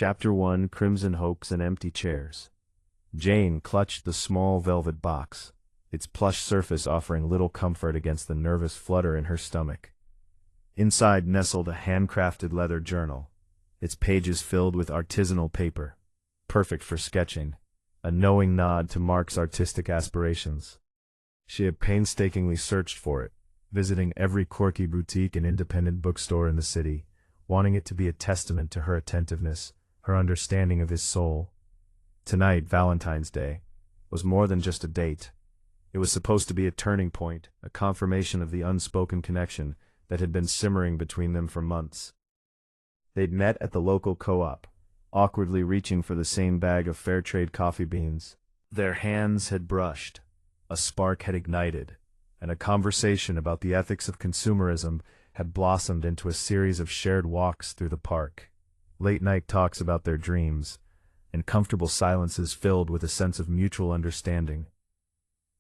Chapter 1: Crimson Hopes and Empty Chairs. Jane clutched the small velvet box, its plush surface offering little comfort against the nervous flutter in her stomach. Inside nestled a handcrafted leather journal, its pages filled with artisanal paper, perfect for sketching, a knowing nod to Mark's artistic aspirations. She had painstakingly searched for it, visiting every quirky boutique and independent bookstore in the city, wanting it to be a testament to her attentiveness, her understanding of his soul. Tonight, Valentine's Day, was more than just a date. It was supposed to be a turning point, a confirmation of the unspoken connection that had been simmering between them for months. They'd met at the local co-op, awkwardly reaching for the same bag of fair trade coffee beans. Their hands had brushed, a spark had ignited, and a conversation about the ethics of consumerism had blossomed into a series of shared walks through the park, late-night talks about their dreams, and comfortable silences filled with a sense of mutual understanding.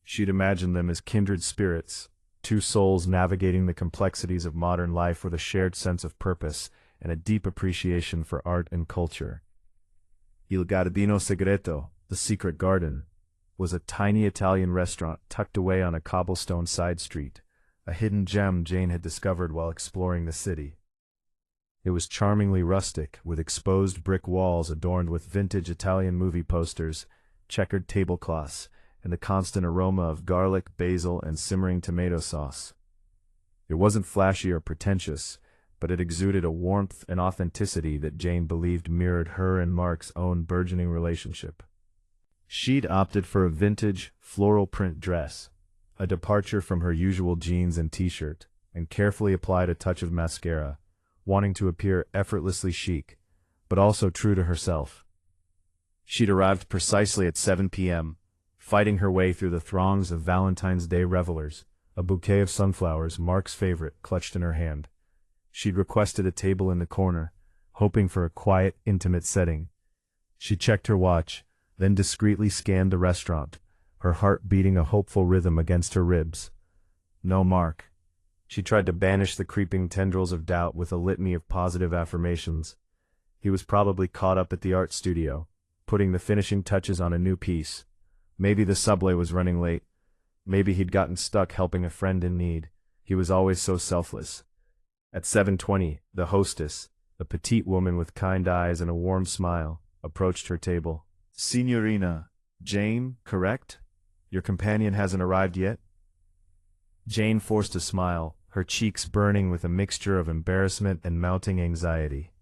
She'd imagined them as kindred spirits, two souls navigating the complexities of modern life with a shared sense of purpose and a deep appreciation for art and culture. Il Giardino Segreto, the Secret Garden, was a tiny Italian restaurant tucked away on a cobblestone side street, a hidden gem Jane had discovered while exploring the city. It was charmingly rustic, with exposed brick walls adorned with vintage Italian movie posters, checkered tablecloths, and the constant aroma of garlic, basil, and simmering tomato sauce. It wasn't flashy or pretentious, but it exuded a warmth and authenticity that Jane believed mirrored her and Mark's own burgeoning relationship. She'd opted for a vintage, floral print dress, a departure from her usual jeans and t-shirt, and carefully applied a touch of mascara, wanting to appear effortlessly chic, but also true to herself. She'd arrived precisely at 7 p.m., fighting her way through the throngs of Valentine's Day revelers, a bouquet of sunflowers, Mark's favorite, clutched in her hand. She'd requested a table in the corner, hoping for a quiet, intimate setting. She checked her watch, then discreetly scanned the restaurant, her heart beating a hopeful rhythm against her ribs. No Mark. She tried to banish the creeping tendrils of doubt with a litany of positive affirmations. He was probably caught up at the art studio, putting the finishing touches on a new piece. Maybe the subway was running late. Maybe he'd gotten stuck helping a friend in need. He was always so selfless. At 7:20, the hostess, a petite woman with kind eyes and a warm smile, approached her table. "Signorina, Jane, correct? Your companion hasn't arrived yet?" Jane forced a smile, her cheeks burning with a mixture of embarrassment and mounting anxiety.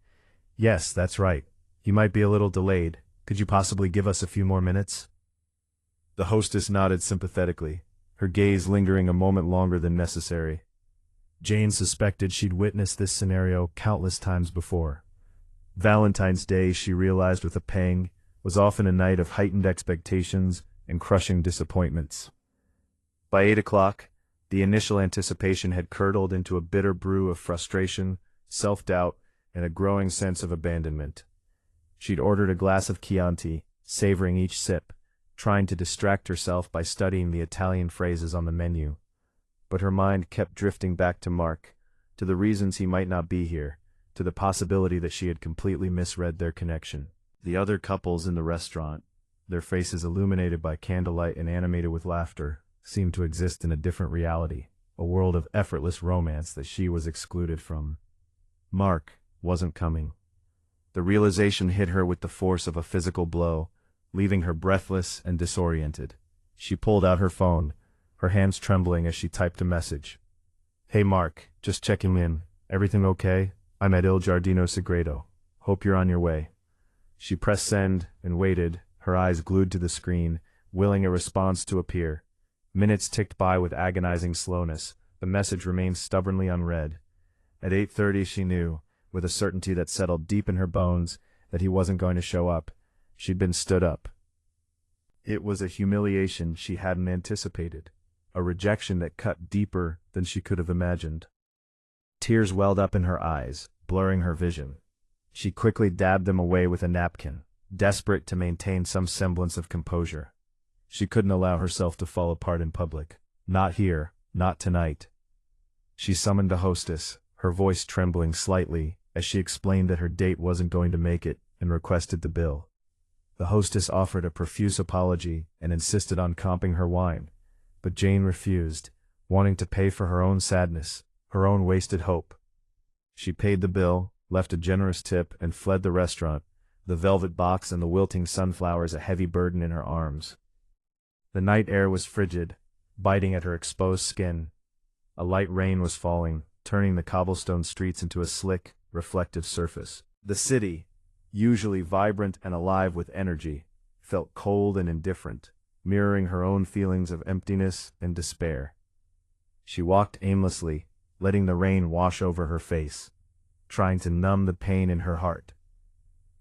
"Yes, that's right. He might be a little delayed. Could you possibly give us a few more minutes?" The hostess nodded sympathetically, her gaze lingering a moment longer than necessary. Jane suspected she'd witnessed this scenario countless times before. Valentine's Day, she realized with a pang, was often a night of heightened expectations and crushing disappointments. By 8 o'clock, the initial anticipation had curdled into a bitter brew of frustration, self-doubt, and a growing sense of abandonment. She'd ordered a glass of Chianti, savoring each sip, trying to distract herself by studying the Italian phrases on the menu. But her mind kept drifting back to Mark, to the reasons he might not be here, to the possibility that she had completely misread their connection. The other couples in the restaurant, their faces illuminated by candlelight and animated with laughter, seemed to exist in a different reality, a world of effortless romance that she was excluded from. Mark wasn't coming. The realization hit her with the force of a physical blow, leaving her breathless and disoriented. She pulled out her phone, her hands trembling as she typed a message. "Hey Mark, just checking in. Everything okay? I'm at Il Giardino Segreto. Hope you're on your way." She pressed send and waited, her eyes glued to the screen, willing a response to appear. Minutes ticked by with agonizing slowness. The message remained stubbornly unread. At 8:30 she knew, with a certainty that settled deep in her bones, that he wasn't going to show up. She'd been stood up. It was a humiliation she hadn't anticipated, a rejection that cut deeper than she could have imagined. Tears welled up in her eyes, blurring her vision. She quickly dabbed them away with a napkin, desperate to maintain some semblance of composure. She couldn't allow herself to fall apart in public. Not here, not tonight. She summoned the hostess, her voice trembling slightly, as she explained that her date wasn't going to make it, and requested the bill. The hostess offered a profuse apology and insisted on comping her wine, but Jane refused, wanting to pay for her own sadness, her own wasted hope. She paid the bill, left a generous tip, and fled the restaurant, the velvet box and the wilting sunflowers a heavy burden in her arms. The night air was frigid, biting at her exposed skin. A light rain was falling, turning the cobblestone streets into a slick, reflective surface. The city, usually vibrant and alive with energy, felt cold and indifferent, mirroring her own feelings of emptiness and despair. She walked aimlessly, letting the rain wash over her face, trying to numb the pain in her heart.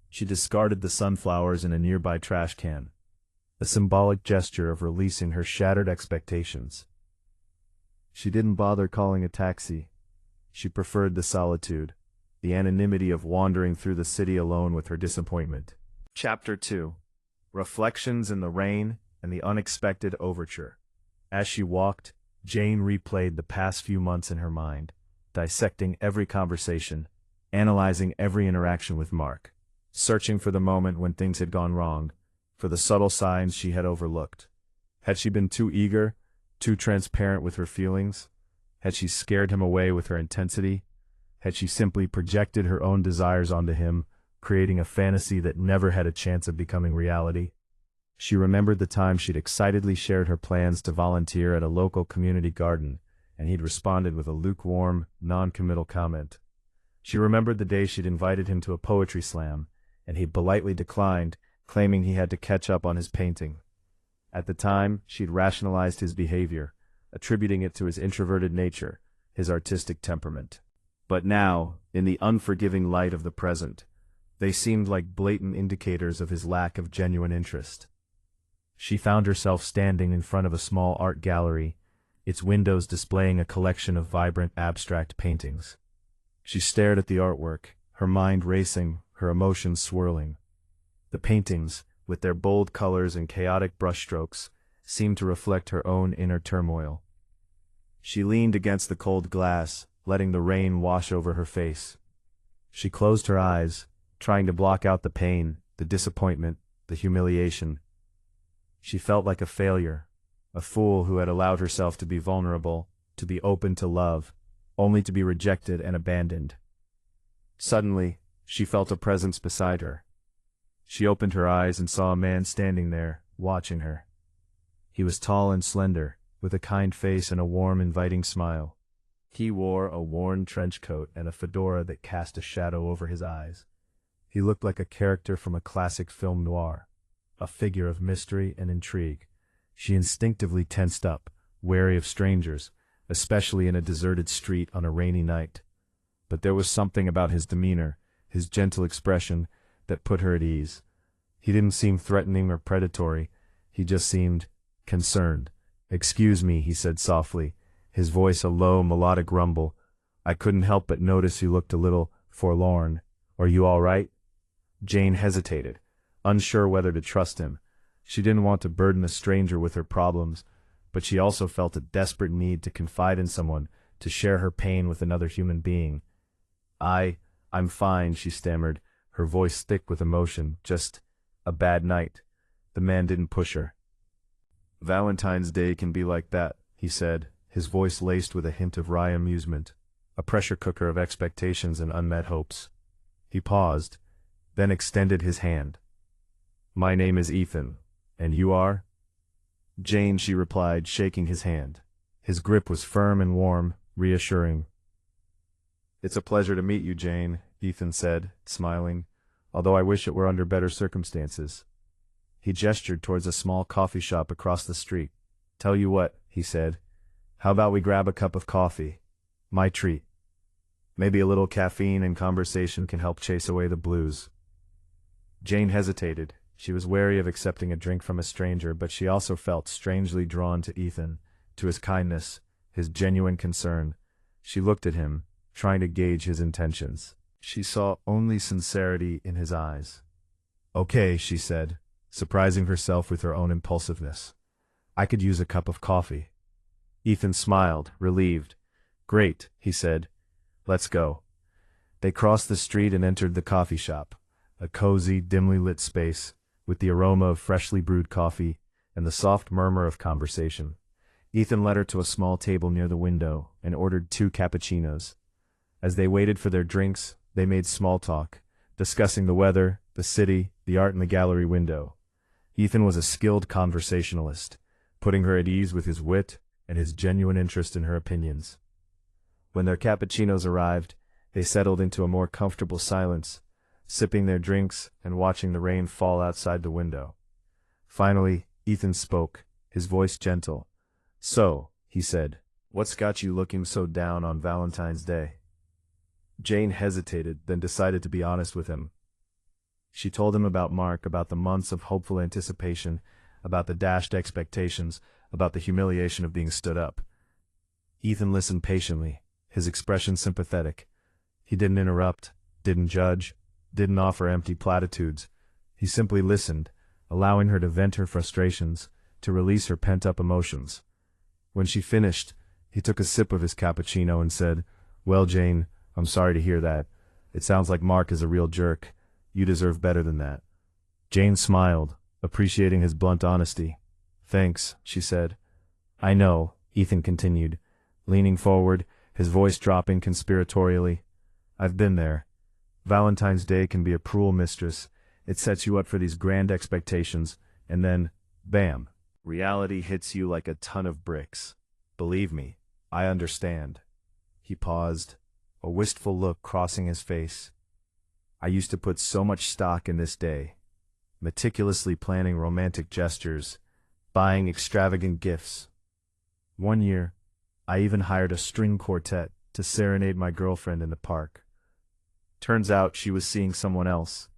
She discarded the sunflowers in a nearby trash can, a symbolic gesture of releasing her shattered expectations. She didn't bother calling a taxi. She preferred the solitude, the anonymity of wandering through the city alone with her disappointment. Chapter 2. Reflections in the Rain and the Unexpected Overture. As she walked, Jane replayed the past few months in her mind, dissecting every conversation, analyzing every interaction with Mark, searching for the moment when things had gone wrong, for the subtle signs she had overlooked. Had she been too eager, too transparent with her feelings? Had she scared him away with her intensity? Had she simply projected her own desires onto him, creating a fantasy that never had a chance of becoming reality? She remembered the time she'd excitedly shared her plans to volunteer at a local community garden, and he'd responded with a lukewarm, non-committal comment. She remembered the day she'd invited him to a poetry slam, and he'd politely declined, claiming he had to catch up on his painting. At the time, she'd rationalized his behavior, attributing it to his introverted nature, his artistic temperament. But now, in the unforgiving light of the present, they seemed like blatant indicators of his lack of genuine interest. She found herself standing in front of a small art gallery, its windows displaying a collection of vibrant abstract paintings. She stared at the artwork, her mind racing, her emotions swirling. The paintings, with their bold colors and chaotic brushstrokes, seemed to reflect her own inner turmoil. She leaned against the cold glass, letting the rain wash over her face. She closed her eyes, trying to block out the pain, the disappointment, the humiliation. She felt like a failure, a fool who had allowed herself to be vulnerable, to be open to love, only to be rejected and abandoned. Suddenly, she felt a presence beside her. She opened her eyes and saw a man standing there, watching her. He was tall and slender, with a kind face and a warm, inviting smile. He wore a worn trench coat and a fedora that cast a shadow over his eyes. He looked like a character from a classic film noir, a figure of mystery and intrigue. She instinctively tensed up, wary of strangers, especially in a deserted street on a rainy night. But there was something about his demeanor, his gentle expression, that put her at ease. He didn't seem threatening or predatory. He just seemed concerned. "Excuse me," he said softly, his voice a low, melodic rumble. "I couldn't help but notice you looked a little forlorn. Are you all right?" Jane hesitated, unsure whether to trust him. She didn't want to burden a stranger with her problems, but she also felt a desperate need to confide in someone, to share her pain with another human being. I'm fine," she stammered, her voice thick with emotion. "Just a bad night." The man didn't push her. "Valentine's Day can be like that," he said, his voice laced with a hint of wry amusement, a pressure cooker of expectations and unmet hopes. He paused, then extended his hand. "My name is Ethan, and you are?" "Jane," she replied, shaking his hand. His grip was firm and warm, reassuring. "It's a pleasure to meet you, Jane," Ethan said, smiling, "although I wish it were under better circumstances." He gestured towards a small coffee shop across the street. "Tell you what," he said, "how about we grab a cup of coffee? My treat. Maybe a little caffeine and conversation can help chase away the blues." Jane hesitated. She was wary of accepting a drink from a stranger, but she also felt strangely drawn to Ethan, to his kindness, his genuine concern. She looked at him, trying to gauge his intentions. She saw only sincerity in his eyes. "Okay," she said, surprising herself with her own impulsiveness. "I could use a cup of coffee." Ethan smiled, relieved. "Great," he said. "Let's go." They crossed the street and entered the coffee shop. a cozy, dimly lit space, with the aroma of freshly brewed coffee and the soft murmur of conversation. Ethan led her to a small table near the window and ordered 2 cappuccinos. As they waited for their drinks, they made small talk, discussing the weather, the city, the art in the gallery window. Ethan was a skilled conversationalist, putting her at ease with his wit and his genuine interest in her opinions. When their cappuccinos arrived, they settled into a more comfortable silence, sipping their drinks and watching the rain fall outside the window. Finally, Ethan spoke, his voice gentle. "So," he said, "what's got you looking so down on Valentine's Day?" Jane hesitated, then decided to be honest with him. She told him about Mark, about the months of hopeful anticipation, about the dashed expectations, about the humiliation of being stood up. Ethan listened patiently, his expression sympathetic. He didn't interrupt, didn't judge, didn't offer empty platitudes. He simply listened, allowing her to vent her frustrations, to release her pent-up emotions. When she finished, he took a sip of his cappuccino and said, "Well, Jane, I'm sorry to hear that. It sounds like Mark is a real jerk. You deserve better than that." Jane smiled, appreciating his blunt honesty. "Thanks," she said. "I know," Ethan continued, leaning forward, his voice dropping conspiratorially. "I've been there. Valentine's Day can be a cruel mistress. It sets you up for these grand expectations, and then, bam, reality hits you like a ton of bricks. Believe me, I understand." He paused, a wistful look crossing his face. "I used to put so much stock in this day, meticulously planning romantic gestures, buying extravagant gifts. One year, I even hired a string quartet to serenade my girlfriend in the park. Turns out she was seeing someone else.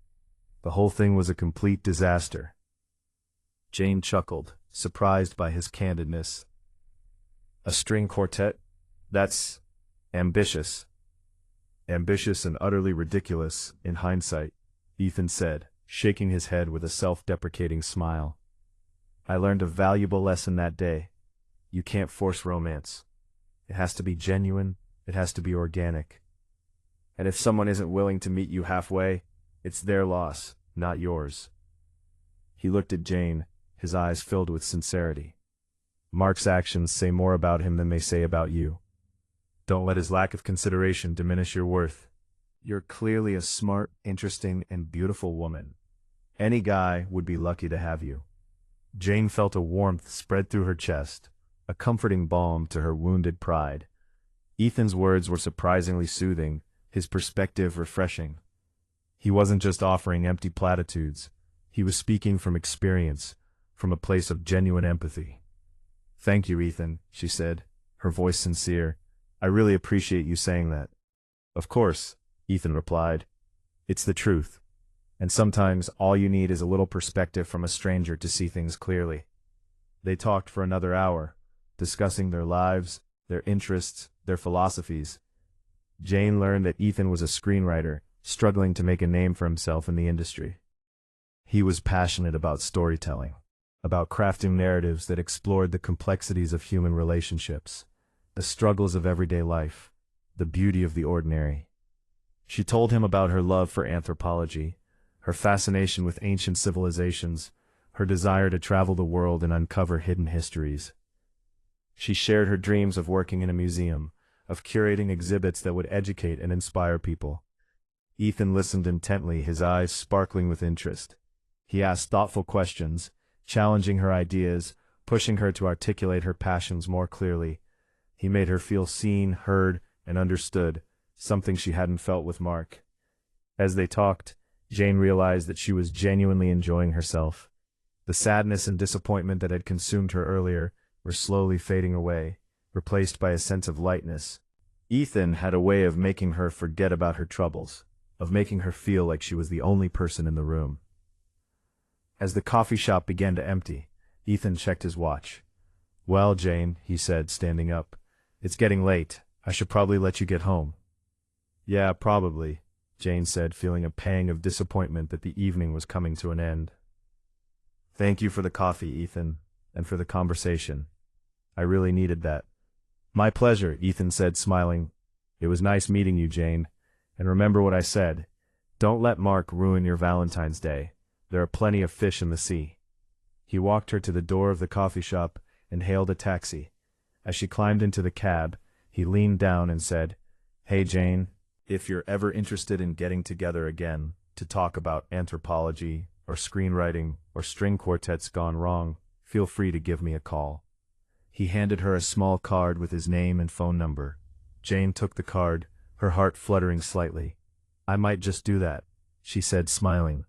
The whole thing was a complete disaster." Jane chuckled, surprised by his candidness. "A string quartet? That's ambitious." "Ambitious and utterly ridiculous, in hindsight," Ethan said, shaking his head with a self-deprecating smile. "I learned a valuable lesson that day. You can't force romance. It has to be genuine, it has to be organic. And if someone isn't willing to meet you halfway, it's their loss, not yours." He looked at Jane, his eyes filled with sincerity. "Mark's actions say more about him than they say about you. Don't let his lack of consideration diminish your worth. You're clearly a smart, interesting, and beautiful woman. Any guy would be lucky to have you." Jane felt a warmth spread through her chest, a comforting balm to her wounded pride. Ethan's words were surprisingly soothing, his perspective refreshing. He wasn't just offering empty platitudes. He was speaking from experience, from a place of genuine empathy. "Thank you, Ethan," she said, her voice sincere. "I really appreciate you saying that." "Of course," Ethan replied. "It's the truth. And sometimes all you need is a little perspective from a stranger to see things clearly." They talked for another hour, discussing their lives, their interests, their philosophies. Jane learned that Ethan was a screenwriter, struggling to make a name for himself in the industry. He was passionate about storytelling, about crafting narratives that explored the complexities of human relationships, the struggles of everyday life, the beauty of the ordinary. She told him about her love for anthropology, her fascination with ancient civilizations, her desire to travel the world and uncover hidden histories. She shared her dreams of working in a museum, of curating exhibits that would educate and inspire people. Ethan listened intently, his eyes sparkling with interest. He asked thoughtful questions, challenging her ideas, pushing her to articulate her passions more clearly. He made her feel seen, heard, and understood, something she hadn't felt with Mark. As they talked, Jane realized that she was genuinely enjoying herself. The sadness and disappointment that had consumed her earlier were slowly fading away, replaced by a sense of lightness. Ethan had a way of making her forget about her troubles, of making her feel like she was the only person in the room. As the coffee shop began to empty, Ethan checked his watch. "Well, Jane," he said, standing up, "it's getting late. I should probably let you get home." "Yeah, probably," Jane said, feeling a pang of disappointment that the evening was coming to an end. "Thank you for the coffee, Ethan, and for the conversation. I really needed that." "My pleasure," Ethan said, smiling. "It was nice meeting you, Jane. And remember what I said. Don't let Mark ruin your Valentine's Day. There are plenty of fish in the sea. He walked her to the door of the coffee shop and hailed a taxi. As she climbed into the cab, he leaned down and said, "Hey Jane, if you're ever interested in getting together again to talk about anthropology or screenwriting or string quartets gone wrong, feel free to give me a call." He handed her a small card with his name and phone number. Jane took the card, her heart fluttering slightly. "I might just do that," she said, smiling.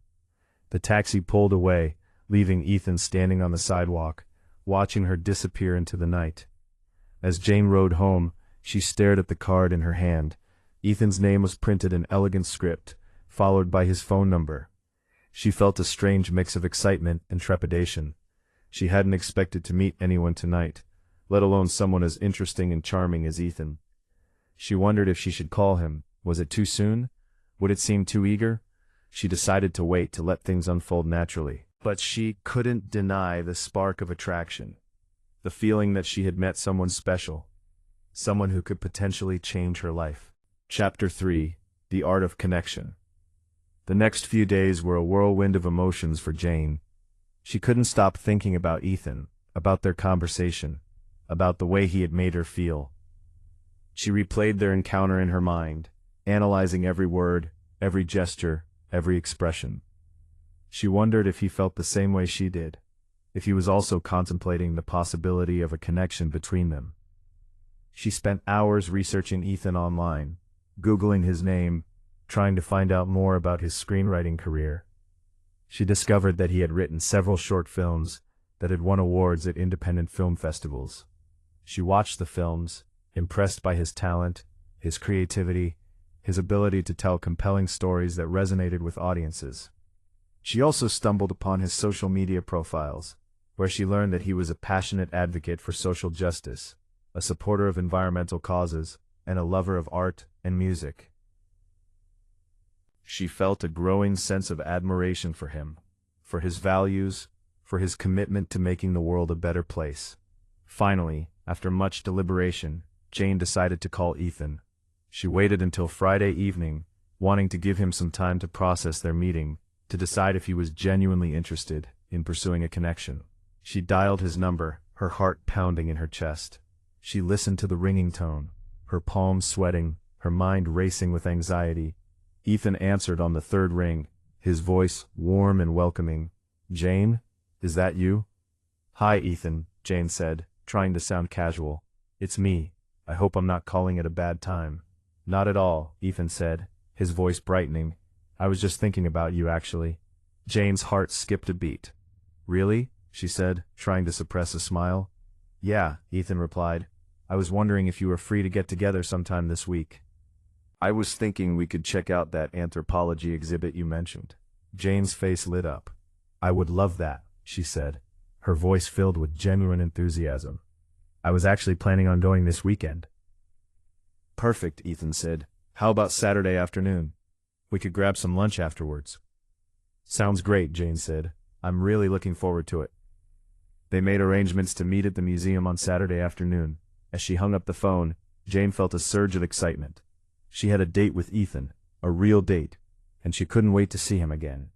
The taxi pulled away, leaving Ethan standing on the sidewalk, watching her disappear into the night. As Jane rode home, she stared at the card in her hand. Ethan's name was printed in elegant script, followed by his phone number. She felt a strange mix of excitement and trepidation. She hadn't expected to meet anyone tonight, let alone someone as interesting and charming as Ethan. She wondered if she should call him. Was it too soon? Would it seem too eager? She decided to wait to let things unfold naturally. But she couldn't deny the spark of attraction. The feeling that she had met someone special. Someone who could potentially change her life. Chapter 3: The Art of Connection. The next few days were a whirlwind of emotions for Jane. She couldn't stop thinking about Ethan, about their conversation, about the way he had made her feel. She replayed their encounter in her mind, analyzing every word, every gesture, every expression. She wondered if he felt the same way she did, if he was also contemplating the possibility of a connection between them. She spent hours researching Ethan online, Googling his name, trying to find out more about his screenwriting career. She discovered that he had written several short films that had won awards at independent film festivals. She watched the films, impressed by his talent, his creativity, his ability to tell compelling stories that resonated with audiences. She also stumbled upon his social media profiles, where she learned that he was a passionate advocate for social justice, a supporter of environmental causes, and a lover of art and music. She felt a growing sense of admiration for him, for his values, for his commitment to making the world a better place. Finally, after much deliberation, Jane decided to call Ethan. She waited until Friday evening, wanting to give him some time to process their meeting, to decide if he was genuinely interested in pursuing a connection. She dialed his number, her heart pounding in her chest. She listened to the ringing tone, her palms sweating, her mind racing with anxiety. Ethan answered on the third ring, his voice warm and welcoming. "Jane, is that you?" "Hi, Ethan," Jane said, trying to sound casual. "It's me. I hope I'm not calling at a bad time." "Not at all," Ethan said, his voice brightening. "I was just thinking about you, actually." Jane's heart skipped a beat. "Really?" she said, trying to suppress a smile. "Yeah," Ethan replied. "I was wondering if you were free to get together sometime this week. I was thinking we could check out that anthropology exhibit you mentioned." Jane's face lit up. "I would love that," she said, her voice filled with genuine enthusiasm. "I was actually planning on going this weekend." "Perfect," Ethan said. "How about Saturday afternoon? We could grab some lunch afterwards." "Sounds great," Jane said. "I'm really looking forward to it." They made arrangements to meet at the museum on Saturday afternoon. As she hung up the phone, Jane felt a surge of excitement. She had a date with Ethan, a real date, and she couldn't wait to see him again.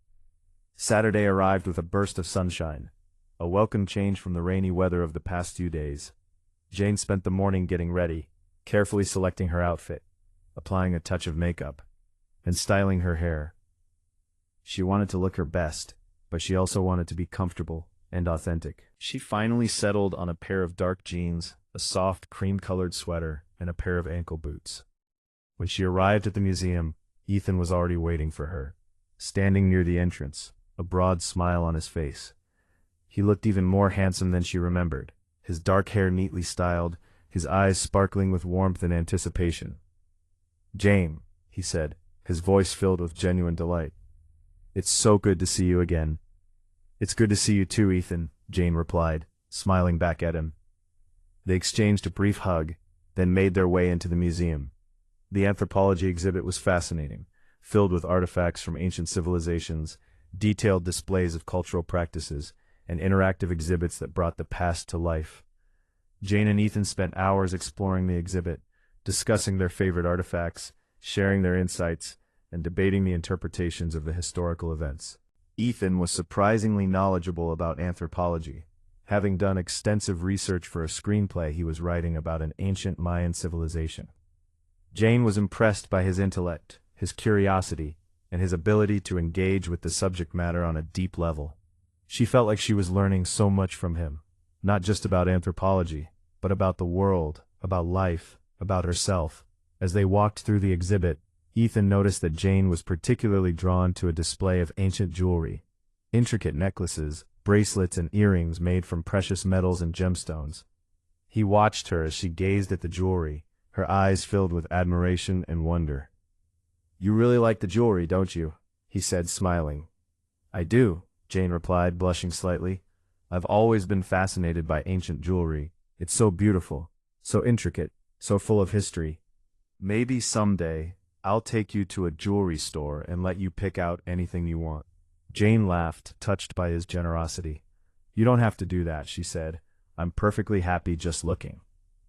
Saturday arrived with a burst of sunshine, a welcome change from the rainy weather of the past few days. Jane spent the morning getting ready, carefully selecting her outfit, applying a touch of makeup, and styling her hair. She wanted to look her best, but she also wanted to be comfortable and authentic. She finally settled on a pair of dark jeans, a soft cream-colored sweater, and a pair of ankle boots. When she arrived at the museum, Ethan was already waiting for her, standing near the entrance, a broad smile on his face. He looked even more handsome than she remembered, his dark hair neatly styled, his eyes sparkling with warmth and anticipation. "Jane," he said, his voice filled with genuine delight. "It's so good to see you again." "It's good to see you too, Ethan," Jane replied, smiling back at him. They exchanged a brief hug, then made their way into the museum. The anthropology exhibit was fascinating, filled with artifacts from ancient civilizations, detailed displays of cultural practices, and interactive exhibits that brought the past to life. Jane and Ethan spent hours exploring the exhibit, discussing their favorite artifacts, sharing their insights, and debating the interpretations of the historical events. Ethan was surprisingly knowledgeable about anthropology, having done extensive research for a screenplay he was writing about an ancient Mayan civilization. Jane was impressed by his intellect, his curiosity, and his ability to engage with the subject matter on a deep level. She felt like she was learning so much from him, not just about anthropology, but about the world, about life, about herself. As they walked through the exhibit, Ethan noticed that Jane was particularly drawn to a display of ancient jewelry, intricate necklaces, bracelets, and earrings made from precious metals and gemstones. He watched her as she gazed at the jewelry, her eyes filled with admiration and wonder. "You really like the jewelry, don't you?" he said, smiling. "I do," Jane replied, blushing slightly. "I've always been fascinated by ancient jewelry. It's so beautiful, so intricate, so full of history. Maybe someday I'll take you to a jewelry store and let you pick out anything you want." Jane laughed, touched by his generosity. "You don't have to do that," she said. "I'm perfectly happy just looking."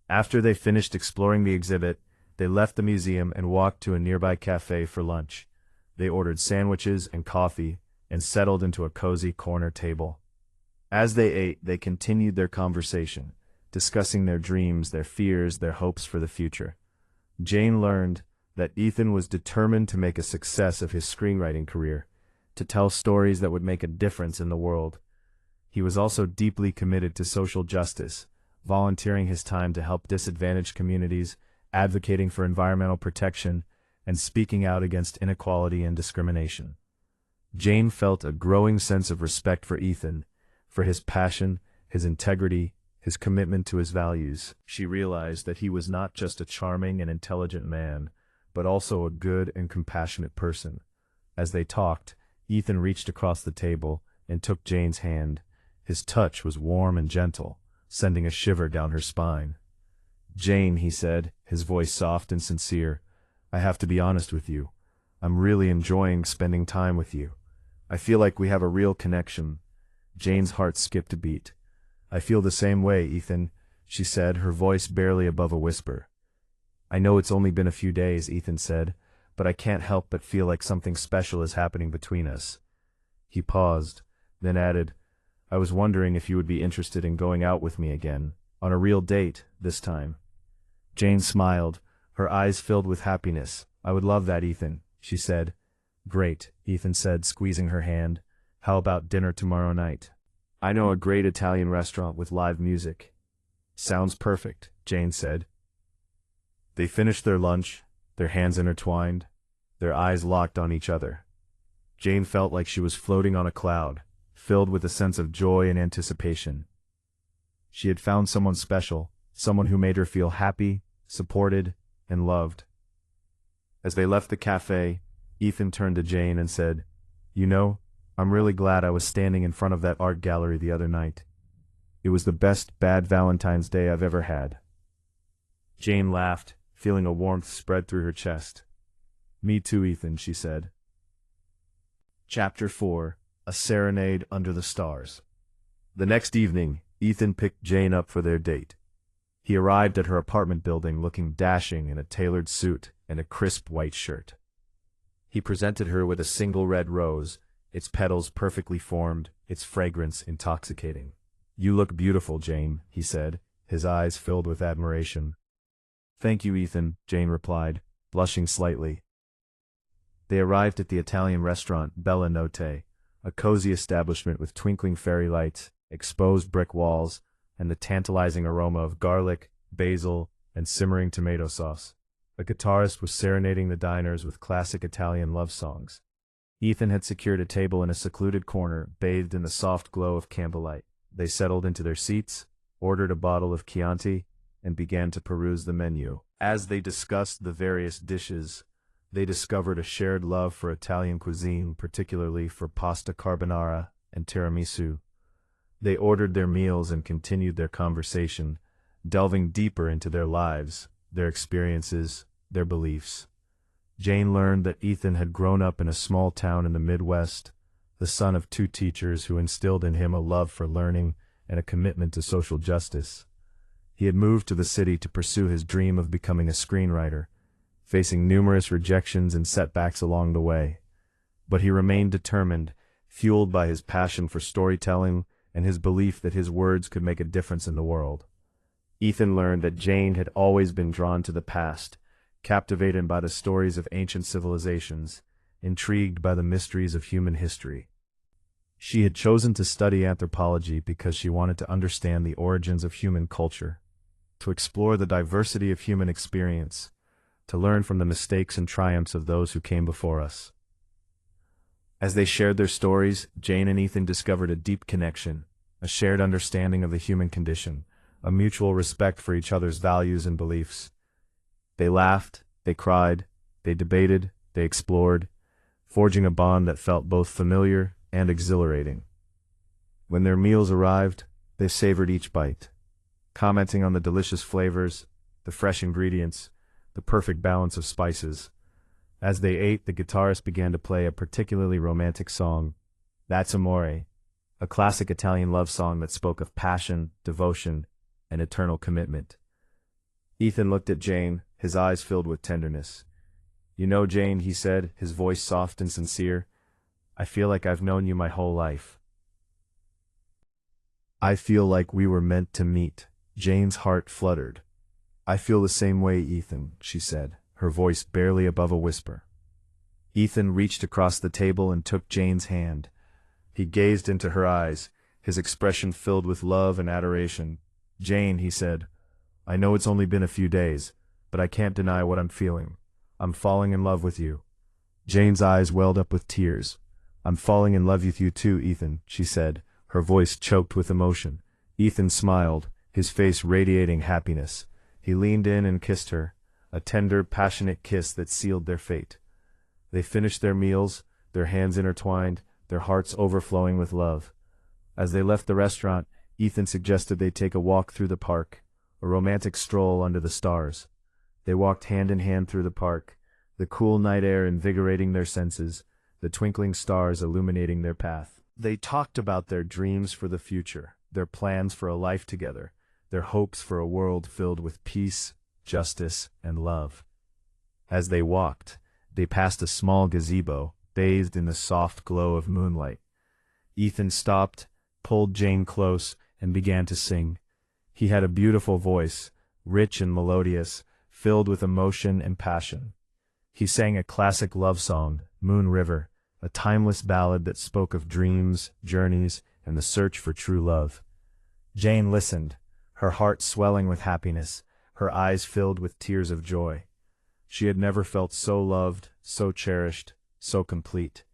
After they finished exploring the exhibit, they left the museum and walked to a nearby cafe for lunch. They ordered sandwiches and coffee and settled into a cozy corner table. As they ate, they continued their conversation, discussing their dreams, their fears, their hopes for the future. Jane learned that Ethan was determined to make a success of his screenwriting career, to tell stories that would make a difference in the world. He was also deeply committed to social justice, volunteering his time to help disadvantaged communities, advocating for environmental protection, and speaking out against inequality and discrimination. Jane felt a growing sense of respect for Ethan, for his passion, his integrity, his commitment to his values. She realized that he was not just a charming and intelligent man, but also a good and compassionate person. As they talked, Ethan reached across the table and took Jane's hand. His touch was warm and gentle, sending a shiver down her spine. "Jane," he said, his voice soft and sincere, "I have to be honest with you. I'm really enjoying spending time with you. I feel like we have a real connection." Jane's heart skipped a beat. "I feel the same way, Ethan," she said, her voice barely above a whisper. "I know it's only been a few days," Ethan said, "but I can't help but feel like something special is happening between us." He paused, then added, "I was wondering if you would be interested in going out with me again, on a real date, this time." Jane smiled, her eyes filled with happiness. "I would love that, Ethan," she said. "Great," Ethan said, squeezing her hand. "How about dinner tomorrow night? I know a great Italian restaurant with live music." "Sounds perfect," Jane said. They finished their lunch, their hands intertwined, their eyes locked on each other. Jane felt like she was floating on a cloud, filled with a sense of joy and anticipation. She had found someone special, someone who made her feel happy, supported, and loved. As they left the cafe, Ethan turned to Jane and said, "You know, I'm really glad I was standing in front of that art gallery the other night. It was the best bad Valentine's Day I've ever had." Jane laughed, feeling a warmth spread through her chest. "Me too, Ethan," she said. Chapter 4: A Serenade Under the Stars. The next evening, Ethan picked Jane up for their date. He arrived at her apartment building looking dashing in a tailored suit and a crisp white shirt. He presented her with a single red rose, its petals perfectly formed, its fragrance intoxicating. "You look beautiful, Jane," he said, his eyes filled with admiration. "Thank you, Ethan," Jane replied, blushing slightly. They arrived at the Italian restaurant Bella Notte, a cozy establishment with twinkling fairy lights, exposed brick walls, and the tantalizing aroma of garlic, basil, and simmering tomato sauce. A guitarist was serenading the diners with classic Italian love songs. Ethan had secured a table in a secluded corner, bathed in the soft glow of candlelight. They settled into their seats, ordered a bottle of Chianti, and began to peruse the menu. As they discussed the various dishes, they discovered a shared love for Italian cuisine, particularly for pasta carbonara and tiramisu. They ordered their meals and continued their conversation, delving deeper into their lives, their experiences, their beliefs. Jane learned that Ethan had grown up in a small town in the Midwest, the son of two teachers who instilled in him a love for learning and a commitment to social justice. He had moved to the city to pursue his dream of becoming a screenwriter, facing numerous rejections and setbacks along the way. But he remained determined, fueled by his passion for storytelling and his belief that his words could make a difference in the world. Ethan learned that Jane had always been drawn to the past, captivated by the stories of ancient civilizations, intrigued by the mysteries of human history. She had chosen to study anthropology because she wanted to understand the origins of human culture, to explore the diversity of human experience, to learn from the mistakes and triumphs of those who came before us. As they shared their stories, Jane and Ethan discovered a deep connection, a shared understanding of the human condition, a mutual respect for each other's values and beliefs. They laughed, they cried, they debated, they explored, forging a bond that felt both familiar and exhilarating. When their meals arrived, they savored each bite, commenting on the delicious flavors, the fresh ingredients, the perfect balance of spices. As they ate, the guitarist began to play a particularly romantic song, That's Amore, a classic Italian love song that spoke of passion, devotion, and eternal commitment. Ethan looked at Jane, his eyes filled with tenderness. "You know, Jane," he said, his voice soft and sincere, "I feel like I've known you my whole life. I feel like we were meant to meet." Jane's heart fluttered. "I feel the same way, Ethan," she said, her voice barely above a whisper. Ethan reached across the table and took Jane's hand. He gazed into her eyes, his expression filled with love and adoration. "Jane," he said, "I know it's only been a few days, but I can't deny what I'm feeling. I'm falling in love with you." Jane's eyes welled up with tears. "I'm falling in love with you too, Ethan," she said, her voice choked with emotion. Ethan smiled, his face radiating happiness. He leaned in and kissed her, a tender, passionate kiss that sealed their fate. They finished their meals, their hands intertwined, their hearts overflowing with love. As they left the restaurant, Ethan suggested they take a walk through the park, a romantic stroll under the stars. They walked hand in hand through the park, the cool night air invigorating their senses, the twinkling stars illuminating their path. They talked about their dreams for the future, their plans for a life together, their hopes for a world filled with peace, justice, and love. As they walked, they passed a small gazebo, bathed in the soft glow of moonlight. Ethan stopped, pulled Jane close, and began to sing. He had a beautiful voice, rich and melodious, filled with emotion and passion. He sang a classic love song, Moon River, a timeless ballad that spoke of dreams, journeys, and the search for true love. Jane listened, her heart swelling with happiness, her eyes filled with tears of joy. She had never felt so loved, so cherished, so complete.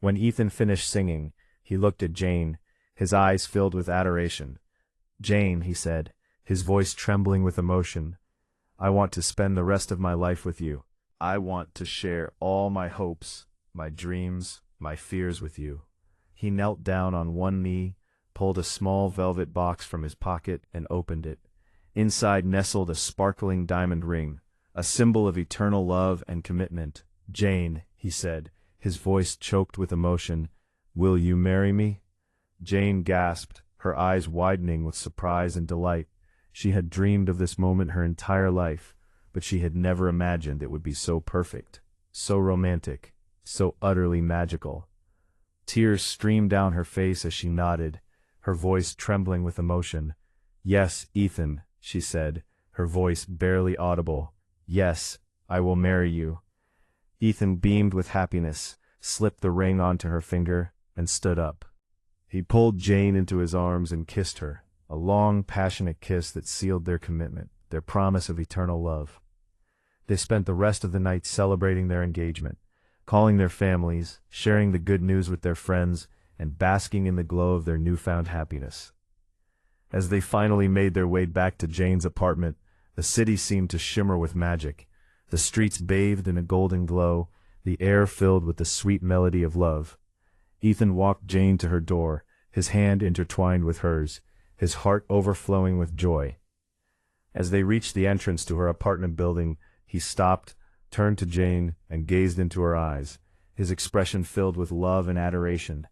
When Ethan finished singing, he looked at Jane, his eyes filled with adoration. "Jane," he said, his voice trembling with emotion, "I want to spend the rest of my life with you. I want to share all my hopes, my dreams, my fears with you." He knelt down on one knee, pulled a small velvet box from his pocket, and opened it. Inside nestled a sparkling diamond ring, a symbol of eternal love and commitment. "Jane," he said, his voice choked with emotion, "will you marry me?" Jane gasped, her eyes widening with surprise and delight. She had dreamed of this moment her entire life, but she had never imagined it would be so perfect, so romantic, so utterly magical. Tears streamed down her face as she nodded, her voice trembling with emotion. "Yes, Ethan," she said, her voice barely audible. "Yes, I will marry you." Ethan beamed with happiness, slipped the ring onto her finger, and stood up. He pulled Jane into his arms and kissed her, a long, passionate kiss that sealed their commitment, their promise of eternal love. They spent the rest of the night celebrating their engagement, calling their families, sharing the good news with their friends, and basking in the glow of their newfound happiness. As they finally made their way back to Jane's apartment, the city seemed to shimmer with magic, the streets bathed in a golden glow, the air filled with the sweet melody of love. Ethan walked Jane to her door, his hand intertwined with hers, his heart overflowing with joy. As they reached the entrance to her apartment building, he stopped, turned to Jane, and gazed into her eyes, his expression filled with love and adoration.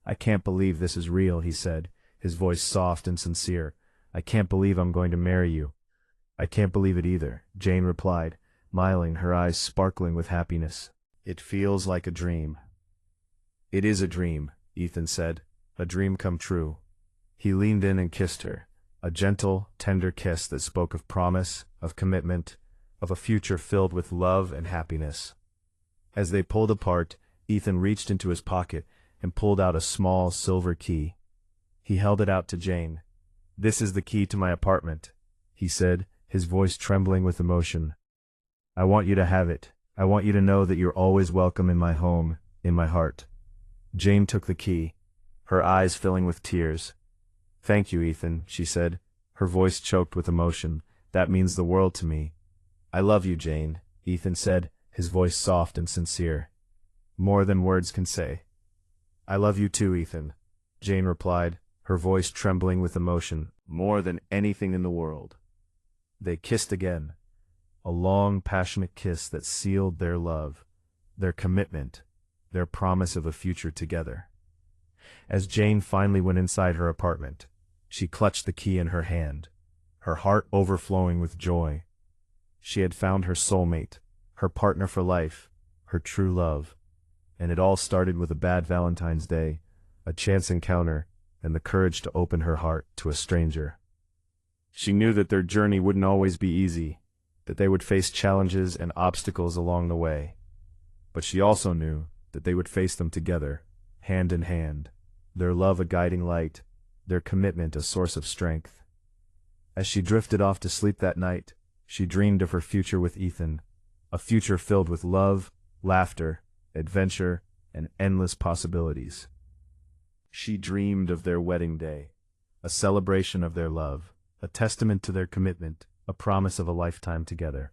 "I can't believe this is real," he said, his voice soft and sincere. "I can't believe I'm going to marry you." "I can't believe it either," Jane replied, smiling, her eyes sparkling with happiness. "It feels like a dream." "It is a dream," Ethan said, "a dream come true." He leaned in and kissed her, a gentle, tender kiss that spoke of promise, of commitment, of a future filled with love and happiness. As they pulled apart, Ethan reached into his pocket and pulled out a small silver key. He held it out to Jane. "This is the key to my apartment," he said, his voice trembling with emotion. "I want you to have it. I want you to know that you're always welcome in my home, in my heart." Jane took the key, her eyes filling with tears. "Thank you, Ethan," she said, her voice choked with emotion. "That means the world to me." "I love you, Jane," Ethan said, his voice soft and sincere. "More than words can say." "I love you too, Ethan," Jane replied, her voice trembling with emotion. "More than anything in the world." They kissed again, a long, passionate kiss that sealed their love, their commitment, their promise of a future together. As Jane finally went inside her apartment, she clutched the key in her hand, her heart overflowing with joy. She had found her soulmate, her partner for life, her true love. And it all started with a bad Valentine's Day, a chance encounter, and the courage to open her heart to a stranger. She knew that their journey wouldn't always be easy, that they would face challenges and obstacles along the way. But she also knew that they would face them together, hand in hand, their love a guiding light, their commitment a source of strength. As she drifted off to sleep that night, she dreamed of her future with Ethan, a future filled with love, laughter, adventure, and endless possibilities. She dreamed of their wedding day, a celebration of their love, a testament to their commitment, a promise of a lifetime together.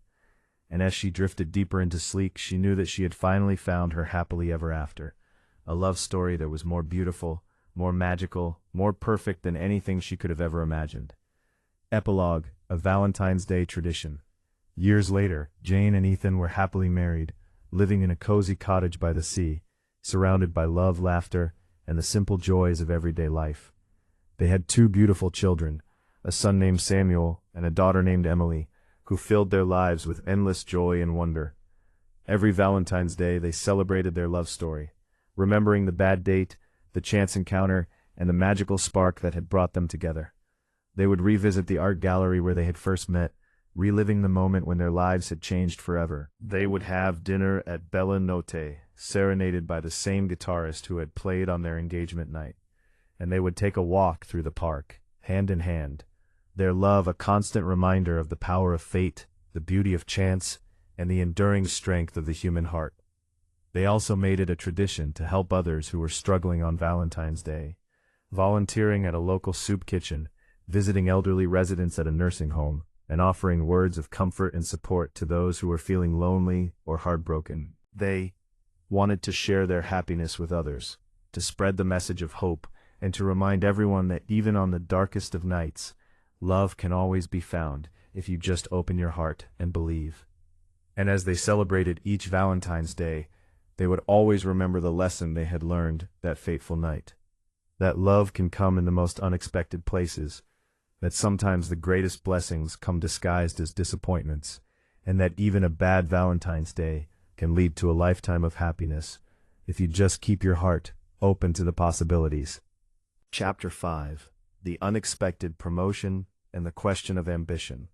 And as she drifted deeper into sleep, she knew that she had finally found her happily ever after, a love story that was more beautiful, more magical, more perfect than anything she could have ever imagined. Epilogue, a Valentine's Day tradition. Years later, Jane and Ethan were happily married, living in a cozy cottage by the sea, surrounded by love, laughter, and the simple joys of everyday life. They had 2 beautiful children, a son named Samuel and a daughter named Emily, who filled their lives with endless joy and wonder. Every Valentine's Day they celebrated their love story, remembering the bad date, the chance encounter, and the magical spark that had brought them together. They would revisit the art gallery where they had first met, reliving the moment when their lives had changed forever. They would have dinner at Bella Notte, serenaded by the same guitarist who had played on their engagement night. And they would take a walk through the park, hand in hand, their love a constant reminder of the power of fate, the beauty of chance, and the enduring strength of the human heart. They also made it a tradition to help others who were struggling on Valentine's Day, volunteering at a local soup kitchen, visiting elderly residents at a nursing home, and offering words of comfort and support to those who were feeling lonely or heartbroken. They wanted to share their happiness with others, to spread the message of hope, and to remind everyone that even on the darkest of nights, love can always be found if you just open your heart and believe. And as they celebrated each Valentine's Day, they would always remember the lesson they had learned that fateful night. That love can come in the most unexpected places, that sometimes the greatest blessings come disguised as disappointments, and that even a bad Valentine's Day can lead to a lifetime of happiness if you just keep your heart open to the possibilities. Chapter 5. The Unexpected Promotion and the Question of Ambition.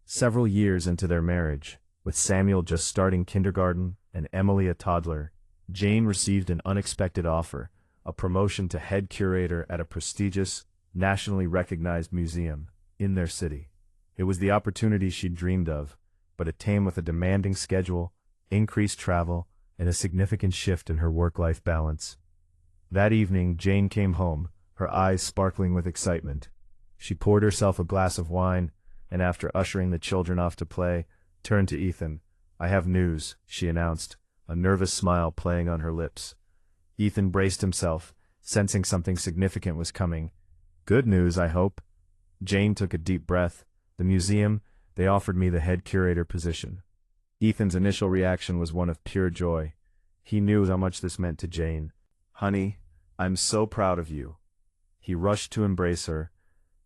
Several years into their marriage, with Samuel just starting kindergarten and Emily a toddler, Jane received an unexpected offer, a promotion to head curator at a prestigious, nationally recognized museum in their city. It was the opportunity she'd dreamed of, but it came with a demanding schedule, increased travel, and a significant shift in her work-life balance. That evening, Jane came home, her eyes sparkling with excitement. She poured herself a glass of wine, and after ushering the children off to play, turned to Ethan. "I have news," she announced, a nervous smile playing on her lips. Ethan braced himself, sensing something significant was coming. "Good news, I hope." Jane took a deep breath. "The museum, they offered me the head curator position." Ethan's initial reaction was one of pure joy. He knew how much this meant to Jane. "Honey, I'm so proud of you." He rushed to embrace her,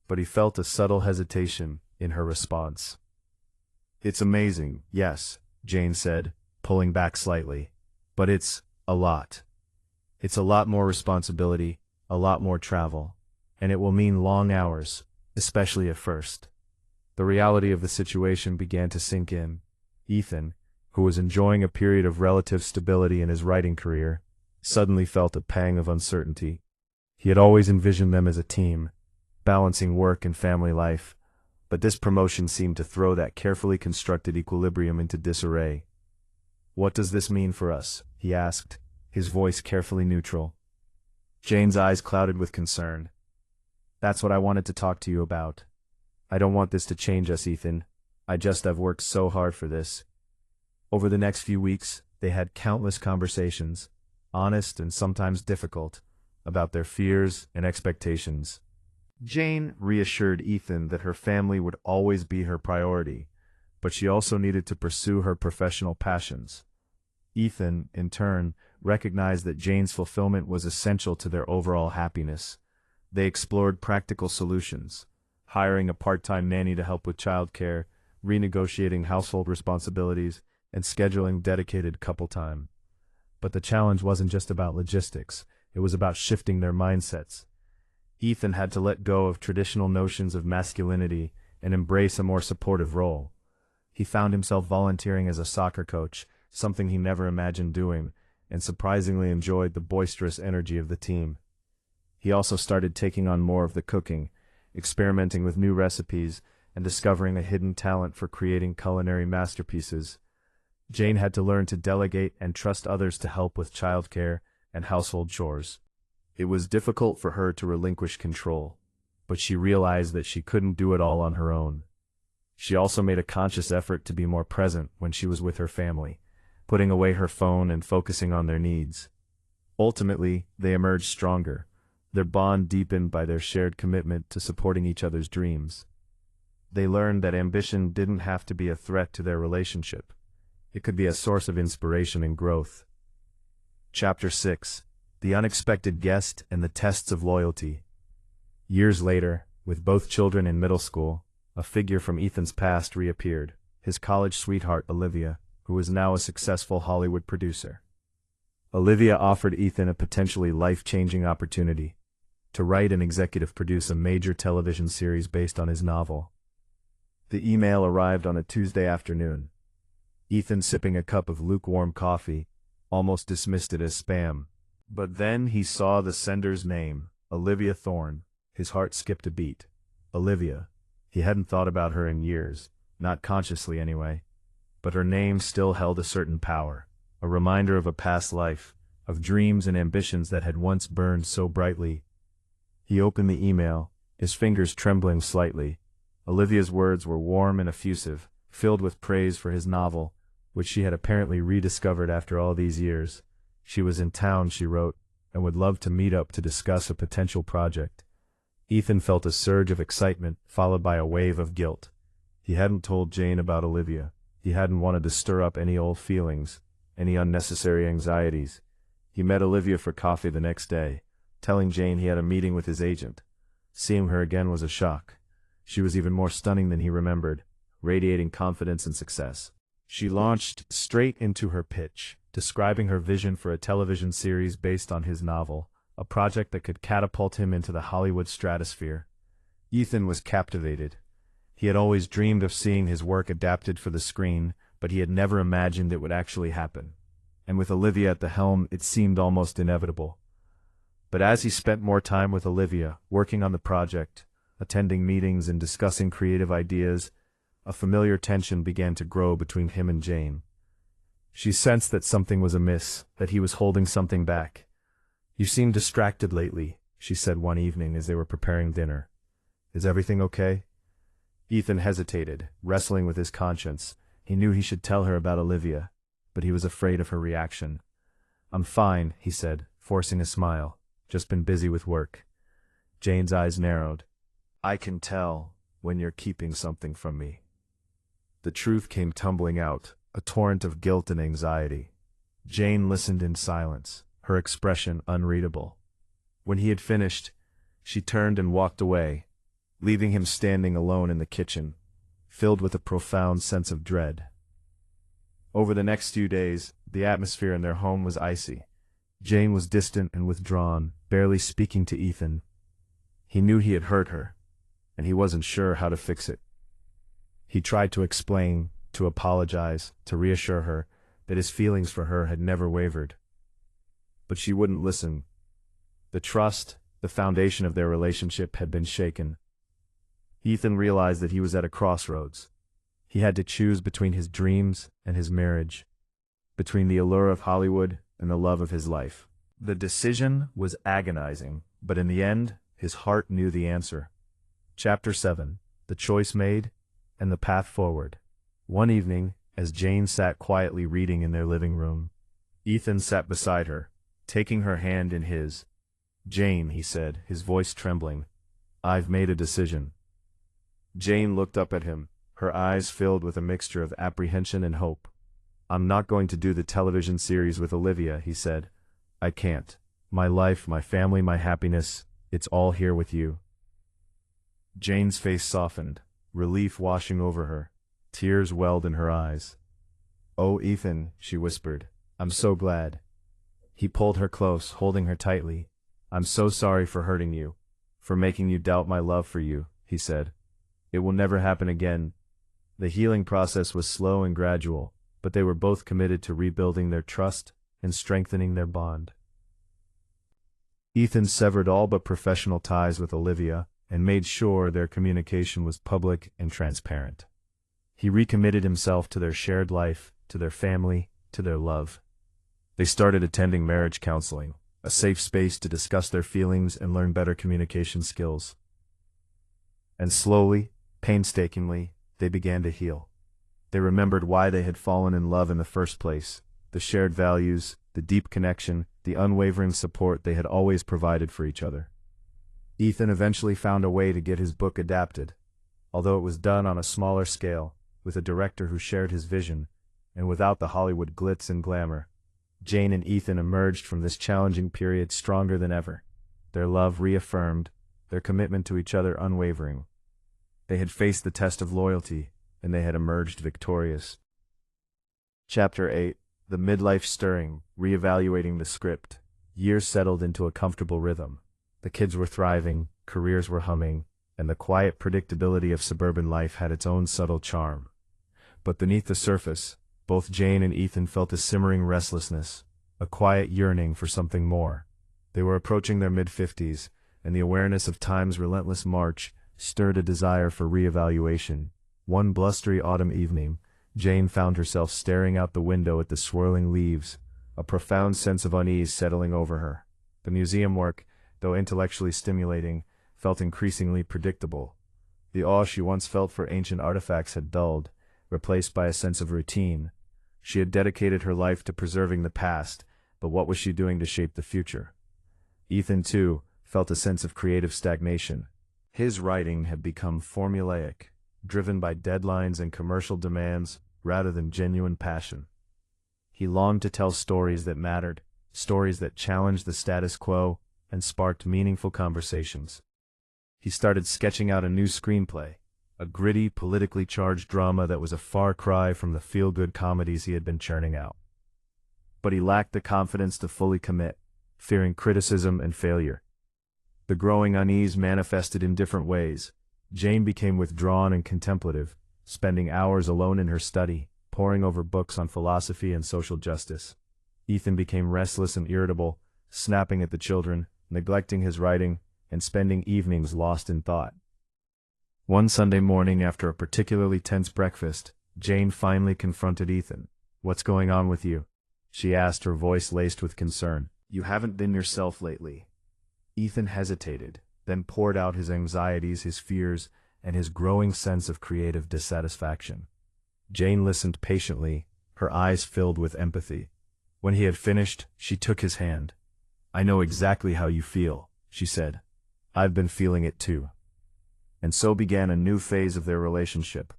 but he felt a subtle hesitation in her response. "It's amazing, yes," Jane said, pulling back slightly. But it's a lot. It's a lot more responsibility, a lot more travel, and it will mean long hours, especially at first. The reality of the situation began to sink in. Ethan, who was enjoying a period of relative stability in his writing career, suddenly felt a pang of uncertainty. He had always envisioned them as a team, balancing work and family life, but this promotion seemed to throw that carefully constructed equilibrium into disarray. "What does this mean for us?" he asked, his voice carefully neutral. Jane's eyes clouded with concern. "That's what I wanted to talk to you about. I don't want this to change us, Ethan. I've worked so hard for this." Over the next few weeks, they had countless conversations, honest and sometimes difficult, about their fears and expectations. Jane reassured Ethan that her family would always be her priority, but she also needed to pursue her professional passions. Ethan, in turn, recognized that Jane's fulfillment was essential to their overall happiness. They explored practical solutions, hiring a part-time nanny to help with childcare, renegotiating household responsibilities, and scheduling dedicated couple time. But the challenge wasn't just about logistics, it was about shifting their mindsets. Ethan had to let go of traditional notions of masculinity and embrace a more supportive role. He found himself volunteering as a soccer coach, something he never imagined doing, and surprisingly enjoyed the boisterous energy of the team. He also started taking on more of the cooking, experimenting with new recipes, and discovering a hidden talent for creating culinary masterpieces. Jane had to learn to delegate and trust others to help with childcare and household chores. It was difficult for her to relinquish control, but she realized that she couldn't do it all on her own. She also made a conscious effort to be more present when she was with her family, putting away her phone and focusing on their needs. Ultimately, they emerged stronger, their bond deepened by their shared commitment to supporting each other's dreams. They learned that ambition didn't have to be a threat to their relationship. It could be a source of inspiration and growth. Chapter 6: The Unexpected Guest and the Tests of Loyalty. Years later, with both children in middle school, a figure from Ethan's past reappeared, his college sweetheart Olivia, who was now a successful Hollywood producer. Olivia offered Ethan a potentially life-changing opportunity to write and executive produce a major television series based on his novel. The email arrived on a Tuesday afternoon. Ethan, sipping a cup of lukewarm coffee, almost dismissed it as spam. But then he saw the sender's name, Olivia Thorne. His heart skipped a beat. Olivia. He hadn't thought about her in years, not consciously anyway. But her name still held a certain power, a reminder of a past life, of dreams and ambitions that had once burned so brightly. He opened the email, his fingers trembling slightly. Olivia's words were warm and effusive, filled with praise for his novel, which she had apparently rediscovered after all these years. She was in town, she wrote, and would love to meet up to discuss a potential project. Ethan felt a surge of excitement, followed by a wave of guilt. He hadn't told Jane about Olivia. He hadn't wanted to stir up any old feelings, any unnecessary anxieties. He met Olivia for coffee the next day, telling Jane he had a meeting with his agent. Seeing her again was a shock. She was even more stunning than he remembered, radiating confidence and success. She launched straight into her pitch, describing her vision for a television series based on his novel, a project that could catapult him into the Hollywood stratosphere. Ethan was captivated. He had always dreamed of seeing his work adapted for the screen, but he had never imagined it would actually happen. And with Olivia at the helm, it seemed almost inevitable. But as he spent more time with Olivia, working on the project, attending meetings and discussing creative ideas, a familiar tension began to grow between him and Jane. She sensed that something was amiss, that he was holding something back. "You seem distracted lately," she said one evening as they were preparing dinner. "Is everything okay?" Ethan hesitated, wrestling with his conscience. He knew he should tell her about Olivia, but he was afraid of her reaction. "I'm fine," he said, forcing a smile. "Just been busy with work." Jane's eyes narrowed. "I can tell when you're keeping something from me." The truth came tumbling out, a torrent of guilt and anxiety. Jane listened in silence, her expression unreadable. When he had finished, she turned and walked away, leaving him standing alone in the kitchen, filled with a profound sense of dread. Over the next few days, the atmosphere in their home was icy. Jane was distant and withdrawn, barely speaking to Ethan. He knew he had hurt her, and he wasn't sure how to fix it. He tried to explain, to apologize, to reassure her that his feelings for her had never wavered. But she wouldn't listen. The trust, the foundation of their relationship, had been shaken. Ethan realized that he was at a crossroads. He had to choose between his dreams and his marriage, between the allure of Hollywood and the love of his life. The decision was agonizing, but in the end, his heart knew the answer. Chapter 7. The Choice Made and the Path Forward. One evening, as Jane sat quietly reading in their living room, Ethan sat beside her, taking her hand in his. "Jane," he said, his voice trembling, "I've made a decision." Jane looked up at him, her eyes filled with a mixture of apprehension and hope. "I'm not going to do the television series with Olivia," he said. "I can't. My life, my family, my happiness, it's all here with you." Jane's face softened, relief washing over her. Tears welled in her eyes. "Oh, Ethan," she whispered, "I'm so glad." He pulled her close, holding her tightly. "I'm so sorry for hurting you, for making you doubt my love for you," he said. "It will never happen again." The healing process was slow and gradual, but they were both committed to rebuilding their trust and strengthening their bond. Ethan severed all but professional ties with Olivia and made sure their communication was public and transparent. He recommitted himself to their shared life, to their family, to their love. They started attending marriage counseling, a safe space to discuss their feelings and learn better communication skills. And slowly, painstakingly, they began to heal. They remembered why they had fallen in love in the first place, the shared values, the deep connection, the unwavering support they had always provided for each other. Ethan eventually found a way to get his book adapted, although it was done on a smaller scale, with a director who shared his vision, and without the Hollywood glitz and glamour. Jane and Ethan emerged from this challenging period stronger than ever, their love reaffirmed, their commitment to each other unwavering. They had faced the test of loyalty, and they had emerged victorious. Chapter 8. The Midlife Stirring, Reevaluating the Script. Years settled into a comfortable rhythm. The kids were thriving, careers were humming, and the quiet predictability of suburban life had its own subtle charm. But beneath the surface, both Jane and Ethan felt a simmering restlessness, a quiet yearning for something more. They were approaching their mid-50s, and the awareness of time's relentless march stirred a desire for reevaluation. One blustery autumn evening, Jane found herself staring out the window at the swirling leaves, a profound sense of unease settling over her. The museum work, though intellectually stimulating, felt increasingly predictable. The awe she once felt for ancient artifacts had dulled, replaced by a sense of routine. She had dedicated her life to preserving the past, but what was she doing to shape the future? Ethan, too, felt a sense of creative stagnation. His writing had become formulaic, driven by deadlines and commercial demands rather than genuine passion. He longed to tell stories that mattered, stories that challenged the status quo and sparked meaningful conversations. He started sketching out a new screenplay, a gritty, politically charged drama that was a far cry from the feel-good comedies he had been churning out. But he lacked the confidence to fully commit, fearing criticism and failure. The growing unease manifested in different ways. Jane became withdrawn and contemplative, spending hours alone in her study, poring over books on philosophy and social justice. Ethan became restless and irritable, snapping at the children, neglecting his writing, and spending evenings lost in thought. One Sunday morning after a particularly tense breakfast, Jane finally confronted Ethan. "What's going on with you?" she asked, her voice laced with concern. "You haven't been yourself lately." Ethan hesitated, then poured out his anxieties, his fears, and his growing sense of creative dissatisfaction. Jane listened patiently, her eyes filled with empathy. When he had finished, she took his hand. "I know exactly how you feel," she said. "I've been feeling it too." And so began a new phase of their relationship,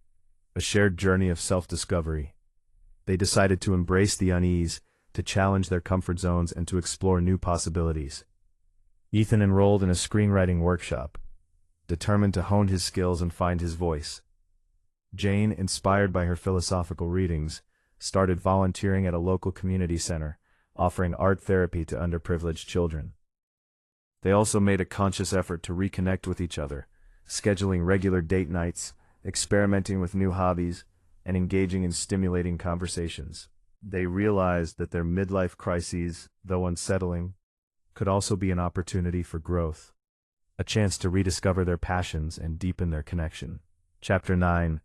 a shared journey of self-discovery. They decided to embrace the unease, to challenge their comfort zones, and to explore new possibilities. Ethan enrolled in a screenwriting workshop, determined to hone his skills and find his voice. Jane, inspired by her philosophical readings, started volunteering at a local community center, offering art therapy to underprivileged children. They also made a conscious effort to reconnect with each other, scheduling regular date nights, experimenting with new hobbies, and engaging in stimulating conversations. They realized that their midlife crises, though unsettling, could also be an opportunity for growth, a chance to rediscover their passions and deepen their connection. Chapter 9: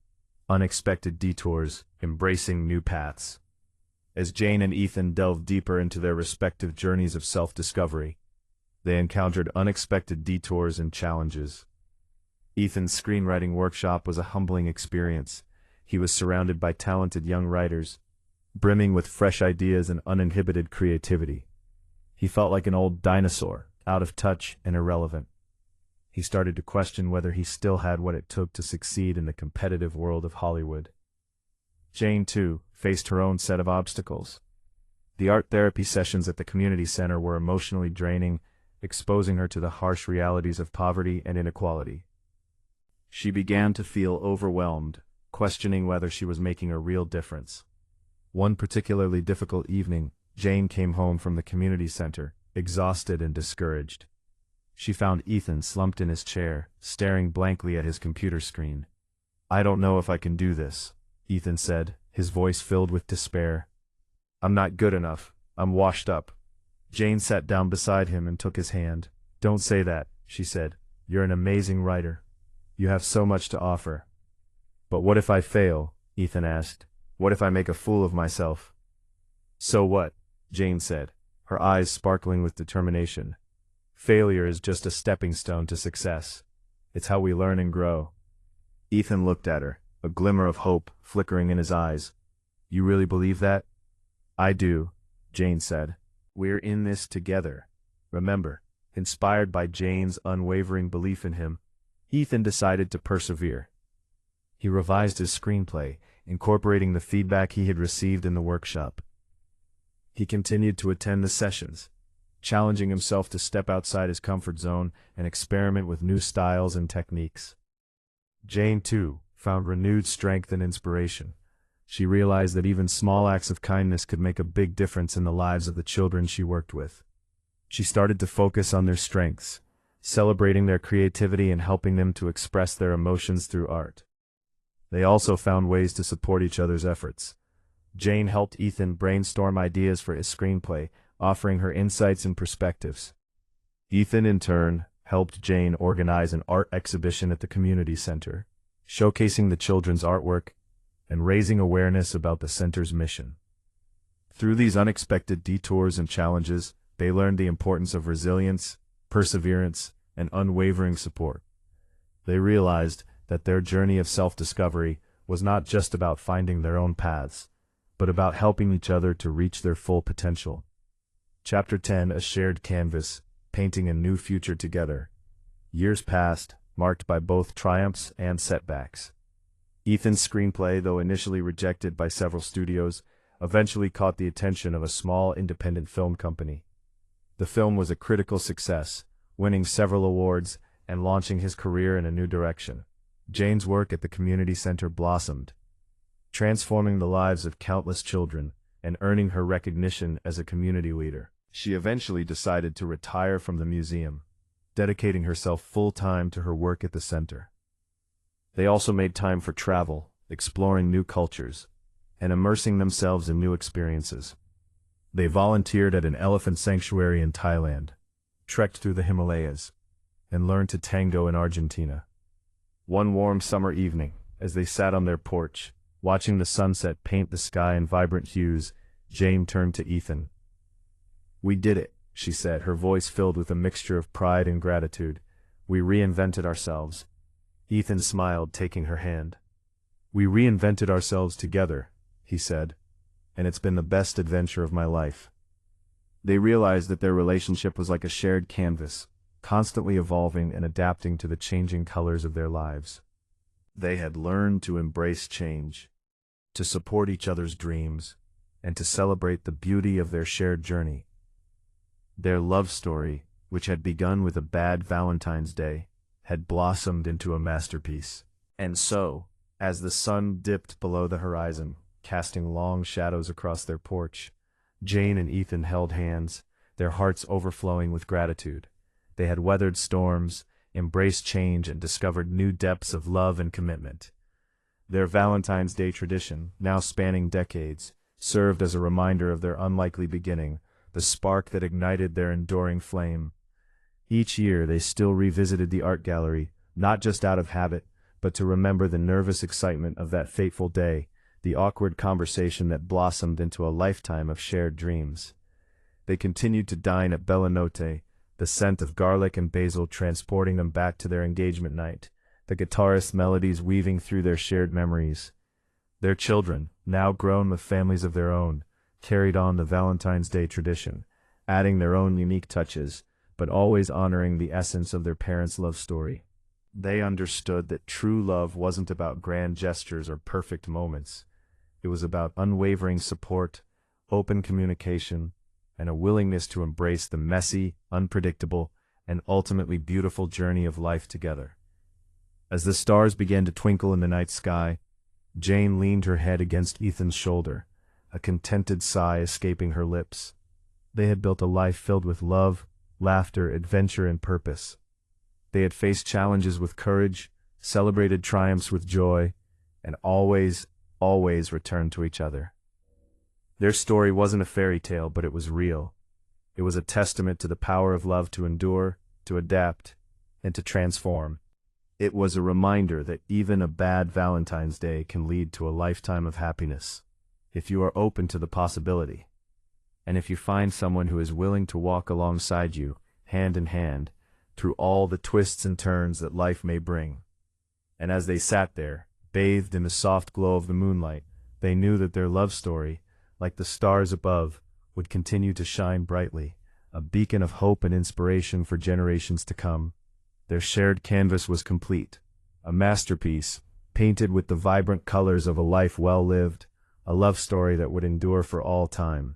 Unexpected Detours, Embracing New Paths. As Jane and Ethan delved deeper into their respective journeys of self-discovery, they encountered unexpected detours and challenges. Ethan's screenwriting workshop was a humbling experience. He was surrounded by talented young writers, brimming with fresh ideas and uninhibited creativity. He felt like an old dinosaur, out of touch and irrelevant. He started to question whether he still had what it took to succeed in the competitive world of Hollywood. Jane, too, faced her own set of obstacles. The art therapy sessions at the community center were emotionally draining, exposing her to the harsh realities of poverty and inequality. She began to feel overwhelmed, questioning whether she was making a real difference. One particularly difficult evening, Jane came home from the community center, exhausted and discouraged. She found Ethan slumped in his chair, staring blankly at his computer screen. "I don't know if I can do this," Ethan said, his voice filled with despair. "I'm not good enough. I'm washed up." Jane sat down beside him and took his hand. "Don't say that," she said. "You're an amazing writer. You have so much to offer." "But what if I fail?" Ethan asked. "What if I make a fool of myself?" "So what?" Jane said, her eyes sparkling with determination. "Failure is just a stepping stone to success. It's how we learn and grow." Ethan looked at her, a glimmer of hope flickering in his eyes. "You really believe that?" "I do," Jane said. "We're in this together." Remember, inspired by Jane's unwavering belief in him, Ethan decided to persevere. He revised his screenplay, incorporating the feedback he had received in the workshop. He continued to attend the sessions, challenging himself to step outside his comfort zone and experiment with new styles and techniques. Jane, too, found renewed strength and inspiration. She realized that even small acts of kindness could make a big difference in the lives of the children she worked with. She started to focus on their strengths, celebrating their creativity and helping them to express their emotions through art. They also found ways to support each other's efforts. Jane helped Ethan brainstorm ideas for his screenplay, offering her insights and perspectives. Ethan, in turn, helped Jane organize an art exhibition at the community center, showcasing the children's artwork and raising awareness about the center's mission. Through these unexpected detours and challenges, they learned the importance of resilience, perseverance, and unwavering support. They realized that their journey of self-discovery was not just about finding their own paths, but about helping each other to reach their full potential. Chapter 10: A Shared Canvas, Painting a New Future Together. Years passed, marked by both triumphs and setbacks. Ethan's screenplay, though initially rejected by several studios, eventually caught the attention of a small independent film company. The film was a critical success, winning several awards and launching his career in a new direction. Jane's work at the community center blossomed, transforming the lives of countless children and earning her recognition as a community leader. She eventually decided to retire from the museum, dedicating herself full-time to her work at the center. They also made time for travel, exploring new cultures, and immersing themselves in new experiences. They volunteered at an elephant sanctuary in Thailand, trekked through the Himalayas, and learned to tango in Argentina. One warm summer evening, as they sat on their porch, watching the sunset paint the sky in vibrant hues, Jane turned to Ethan. "We did it," she said, her voice filled with a mixture of pride and gratitude. "We reinvented ourselves." Ethan smiled, taking her hand. "We reinvented ourselves together," he said, "and it's been the best adventure of my life." They realized that their relationship was like a shared canvas, constantly evolving and adapting to the changing colors of their lives. They had learned to embrace change, to support each other's dreams, and to celebrate the beauty of their shared journey. Their love story, which had begun with a bad Valentine's Day, had blossomed into a masterpiece. And so, as the sun dipped below the horizon, casting long shadows across their porch. Jane and Ethan held hands, their hearts overflowing with gratitude. They had weathered storms, embraced change, and discovered new depths of love and commitment. Their Valentine's Day tradition, now spanning decades, served as a reminder of their unlikely beginning, the spark that ignited their enduring flame. Each year they still revisited the art gallery, not just out of habit, but to remember the nervous excitement of that fateful day, the awkward conversation that blossomed into a lifetime of shared dreams. They continued to dine at Bella Notte, the scent of garlic and basil transporting them back to their engagement night, the guitarist's melodies weaving through their shared memories. Their children, now grown with families of their own, carried on the Valentine's Day tradition, adding their own unique touches, but always honoring the essence of their parents' love story. They understood that true love wasn't about grand gestures or perfect moments. It was about unwavering support, open communication, and a willingness to embrace the messy, unpredictable, and ultimately beautiful journey of life together. As the stars began to twinkle in the night sky, Jane leaned her head against Ethan's shoulder, a contented sigh escaping her lips. They had built a life filled with love, laughter, adventure, and purpose. They had faced challenges with courage, celebrated triumphs with joy, and always returned to each other. Their story wasn't a fairy tale, but it was real. It was a testament to the power of love to endure, to adapt, and to transform. It was a reminder that even a bad Valentine's Day can lead to a lifetime of happiness, if you are open to the possibility. And if you find someone who is willing to walk alongside you, hand in hand, through all the twists and turns that life may bring. And as they sat there, bathed in the soft glow of the moonlight, they knew that their love story, like the stars above, would continue to shine brightly, a beacon of hope and inspiration for generations to come. Their shared canvas was complete, a masterpiece, painted with the vibrant colors of a life well lived, a love story that would endure for all time.